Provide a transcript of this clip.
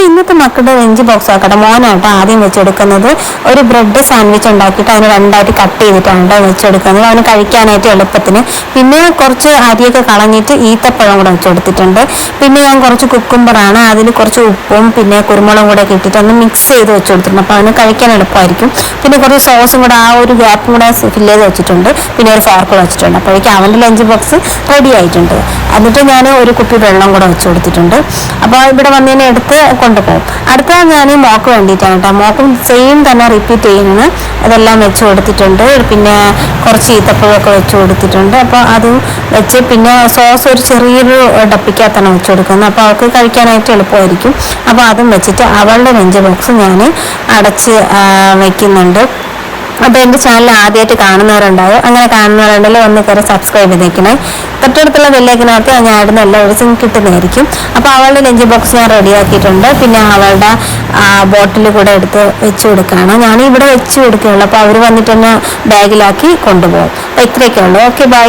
ഇന്നത്തെ മക്കളുടെ lunch box ആക്കട്ടെ, മോനായിട്ട് ആദ്യം വെച്ചെടുക്കുന്നത് ഒരു ബ്രെഡ് സാൻഡ്വിച്ച് ഉണ്ടാക്കിയിട്ട് അതിന് രണ്ടായിട്ട് കട്ട് ചെയ്തിട്ടാണ് വെച്ചെടുക്കുന്നത്, അവന് കഴിക്കാനായിട്ട് എളുപ്പത്തിന്. പിന്നെ കുറച്ച് അരിയൊക്കെ കളഞ്ഞിട്ട് ഈത്തപ്പഴം കൂടെ വെച്ചെടുത്തിട്ടുണ്ട്. പിന്നെ ഞാൻ കുറച്ച് കുക്കുംബറാണ്, അതിൽ കുറച്ച് ഉപ്പും പിന്നെ കുരുമുളകും കൂടെ ഇട്ടിട്ട് ഒന്ന് മിക്സ് ചെയ്ത് വെച്ചെടുത്തിട്ടുണ്ട്, അപ്പോൾ അവന് കഴിക്കാൻ എളുപ്പമായിരിക്കും. പിന്നെ കുറച്ച് സോസും കൂടെ ആ ഒരു ഗ്യാപ്പും കൂടെ ഫില്ല് ചെയ്ത് വെച്ചിട്ടുണ്ട്. പിന്നെ ഒരു ഫോർക്ക് വെച്ചിട്ടുണ്ട്. അപ്പോഴേക്കും അവൻ്റെ ലഞ്ച് ബോക്സ് റെഡി ആയിട്ടുണ്ട്. എന്നിട്ട് ഞാൻ ഒരു കുപ്പി വെള്ളം കൂടെ വെച്ച് കൊടുത്തിട്ടുണ്ട്. അപ്പോൾ ഇവിടെ വന്നതിനെ എടുത്ത് കൊണ്ടുപോകും. അടുത്ത ഞാൻ മോക്ക് വേണ്ടിയിട്ടാണ് കേട്ടോ, മോക്കും സെയിം തന്നെ റിപ്പീറ്റ് ചെയ്യുന്നത്. അതെല്ലാം വെച്ച് കൊടുത്തിട്ടുണ്ട്. പിന്നെ കുറച്ച് ഈത്തപ്പഴമൊക്കെ വെച്ച് കൊടുത്തിട്ടുണ്ട്. അപ്പോൾ അതും വെച്ച് പിന്നെ സോസ് ഒരു ചെറിയൊരു ഡപ്പിക്കകത്താണ് വെച്ച് കൊടുക്കുന്നത്, അപ്പോൾ അവൾക്ക് കഴിക്കാനായിട്ട് എളുപ്പമായിരിക്കും. അപ്പോൾ അതും വെച്ചിട്ട് അവളുടെ ലഞ്ച് ബോക്സ് ഞാൻ അടച്ച് വയ്ക്കുന്നുണ്ട്. അപ്പോൾ എൻ്റെ ചാനൽ ആദ്യമായിട്ട് കാണുന്നവരുണ്ടാവും, അങ്ങനെ കാണുന്നവരുണ്ടെങ്കിൽ ഒന്ന് കയറി സബ്സ്ക്രൈബ് ചെയ്തേക്കണേ. തൊട്ടടുത്തുള്ള ബെല്ലൈക്കനകത്ത് ഞാൻ ഇടുന്ന എല്ലാ വീഡിയോസും കിട്ടുന്നതായിരിക്കും. അപ്പോൾ അവളുടെ ലഞ്ച് ബോക്സ് ഞാൻ റെഡിയാക്കിയിട്ടുണ്ട്. പിന്നെ അവളുടെ ബോട്ടിൽ കൂടെ എടുത്ത് വെച്ച് കൊടുക്കുകയാണ്. ഞാൻ ഇവിടെ വെച്ച് കൊടുക്കുകയുള്ളൂ, അപ്പോൾ അവർ വന്നിട്ട് തന്നെ ബാഗിലാക്കി കൊണ്ടുപോകും. അപ്പോൾ ഇത്രയൊക്കെ ഉള്ളൂ. Okay, by.